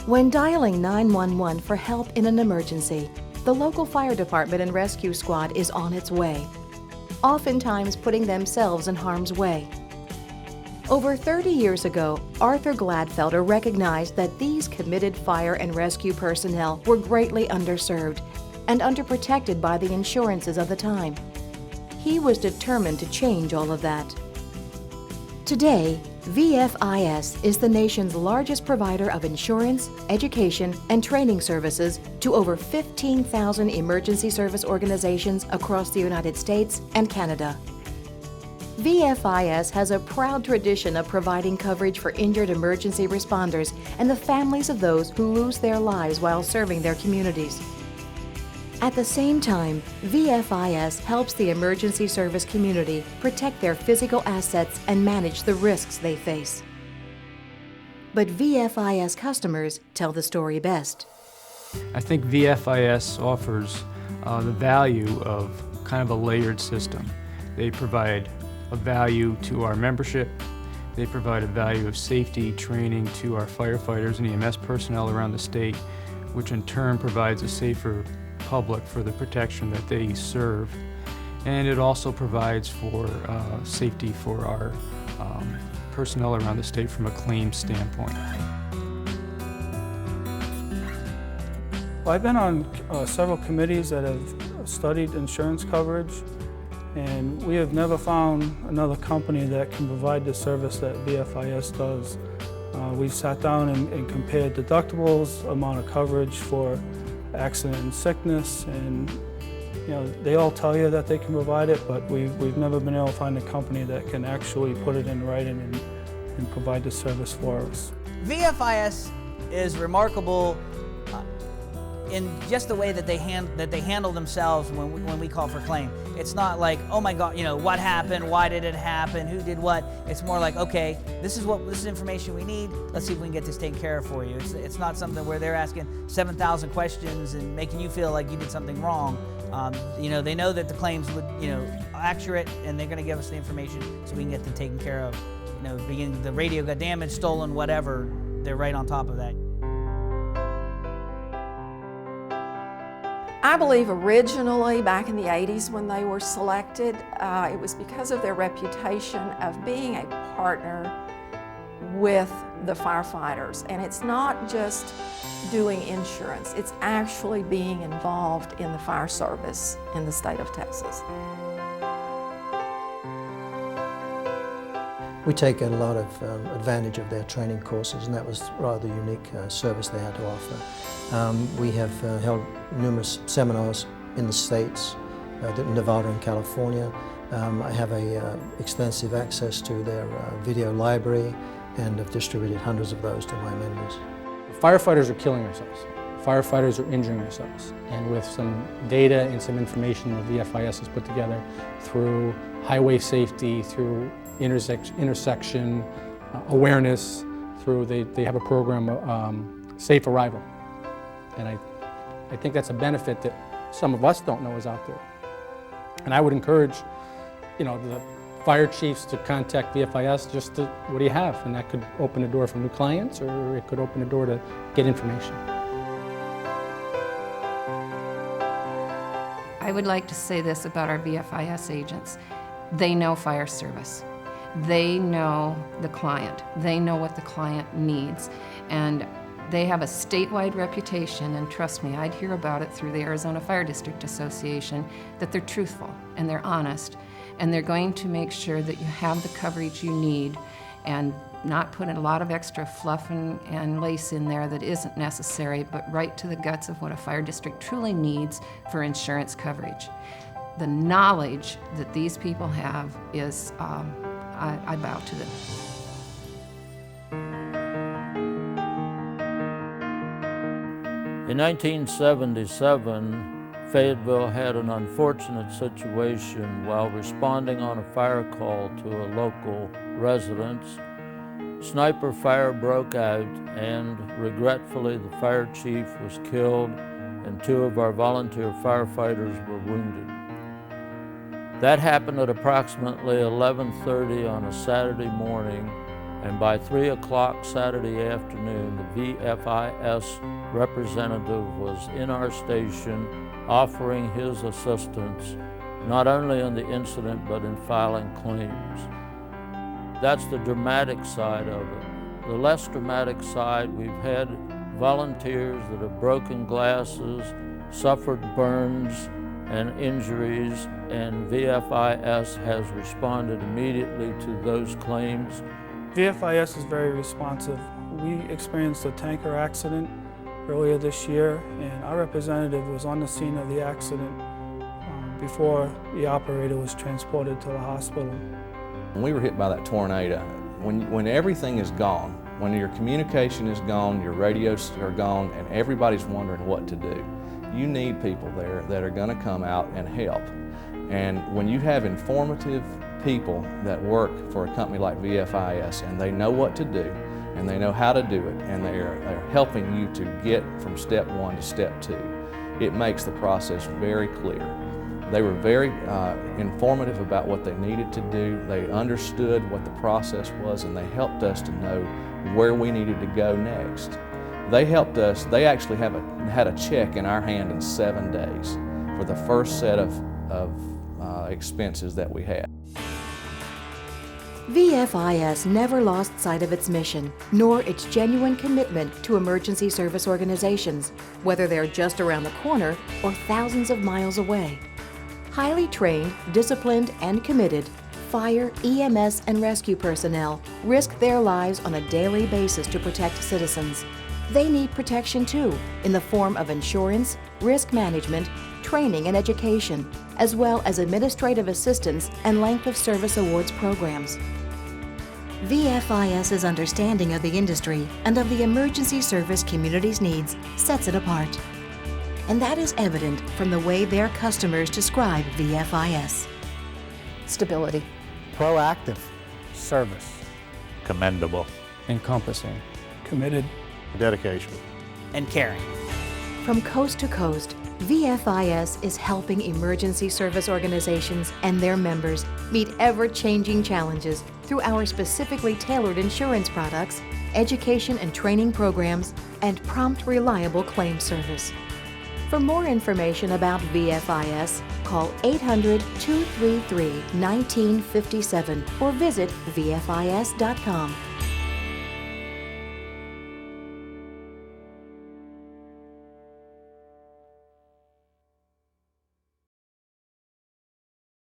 When dialing 911 for help in an emergency, the local fire department and rescue squad is on its way, oftentimes putting themselves in harm's way. Over 30 years ago, Arthur Gladfelder recognized that these committed fire and rescue personnel were greatly underserved and underprotected by the insurances of the time. He was determined to change all of that. Today, VFIS is the nation's largest provider of insurance, education, and training services to over 15,000 emergency service organizations across the United States and Canada. VFIS has a proud tradition of providing coverage for injured emergency responders and the families of those who lose their lives while serving their communities. At the same time, VFIS helps the emergency service community protect their physical assets and manage the risks they face. But VFIS customers tell the story best. I think VFIS offers the value of kind of a layered system. They provide a value to our membership. They provide a value of safety training to our firefighters and EMS personnel around the state, which in turn provides a safer public for the protection that they serve. And it also provides for safety for our personnel around the state from a claims standpoint. Well, I've been on several committees that have studied insurance coverage, and we have never found another company that can provide the service that VFIS does. We've sat down and compared deductibles, amount of coverage for accident and sickness, and they all tell you that they can provide it, but we've never been able to find a company that can actually put it in writing and provide the service for us. VFIS is remarkable in just the way that they handle themselves when we call for claim. It's not like, oh my God, what happened? Why did it happen? Who did what? It's more like, okay, this is information we need. Let's see if we can get this taken care of for you. It's not something where they're asking 7,000 questions and making you feel like you did something wrong. They know that the claims would, accurate, and they're going to give us the information so we can get them taken care of. Beginning the radio got damaged, stolen, whatever. They're right on top of that. I believe originally, back in the 80s when they were selected, it was because of their reputation of being a partner with the firefighters. And it's not just doing insurance, it's actually being involved in the fire service in the state of Texas. We take a lot of advantage of their training courses, and that was rather unique service they had to offer. We have held numerous seminars in the States, Nevada and California. I have extensive access to their video library and have distributed hundreds of those to my members. Firefighters are killing ourselves. Firefighters are injuring ourselves. And with some data and some information that VFIS has put together through highway safety, through intersection awareness, they have a program, Safe Arrival. And I think that's a benefit that some of us don't know is out there. And I would encourage, the fire chiefs to contact VFIS just to, what do you have? And that could open a door for new clients, or it could open a door to get information. I would like to say this about our VFIS agents. They know fire service. They know the client. They know what the client needs. And they have a statewide reputation, and trust me, I'd hear about it through the Arizona Fire District Association, that they're truthful and they're honest, and they're going to make sure that you have the coverage you need and not put a lot of extra fluff and lace in there that isn't necessary, but right to the guts of what a fire district truly needs for insurance coverage. The knowledge that these people have is, I bow to them. In 1977, Fayetteville had an unfortunate situation while responding on a fire call to a local residence. Sniper fire broke out, and regretfully the fire chief was killed and 2 of our volunteer firefighters were wounded. That happened at approximately 11:30 on a Saturday morning, And by 3 o'clock Saturday afternoon, the VFIS representative was in our station offering his assistance, not only in the incident, but in filing claims. That's the dramatic side of it. The less dramatic side, we've had volunteers that have broken glasses, suffered burns and injuries, and VFIS has responded immediately to those claims. VFIS is very responsive. We experienced a tanker accident earlier this year, and our representative was on the scene of the accident before the operator was transported to the hospital. When we were hit by that tornado, when everything is gone, when your communication is gone, your radios are gone, and everybody's wondering what to do, you need people there that are going to come out and help. And when you have informative people that work for a company like VFIS and they know what to do and they know how to do it and they're helping you to get from step one to step two, it makes the process very clear. They were very informative about what they needed to do. They understood what the process was, and they helped us to know where we needed to go next. They helped us. They actually had a check in our hand in 7 days for the first set of expenses that we had. VFIS never lost sight of its mission, nor its genuine commitment to emergency service organizations, whether they're just around the corner or thousands of miles away. Highly trained, disciplined, and committed, fire, EMS, and rescue personnel risk their lives on a daily basis to protect citizens. They need protection too, in the form of insurance, risk management, training and education, as well as administrative assistance and length of service awards programs. VFIS's understanding of the industry and of the emergency service community's needs sets it apart. And that is evident from the way their customers describe VFIS. Stability. Proactive. Service. Commendable. Encompassing. Committed. Dedication. And caring. From coast to coast, VFIS is helping emergency service organizations and their members meet ever-changing challenges through our specifically tailored insurance products, education and training programs, and prompt, reliable claim service. For more information about VFIS, call 800-233-1957 or visit VFIS.com.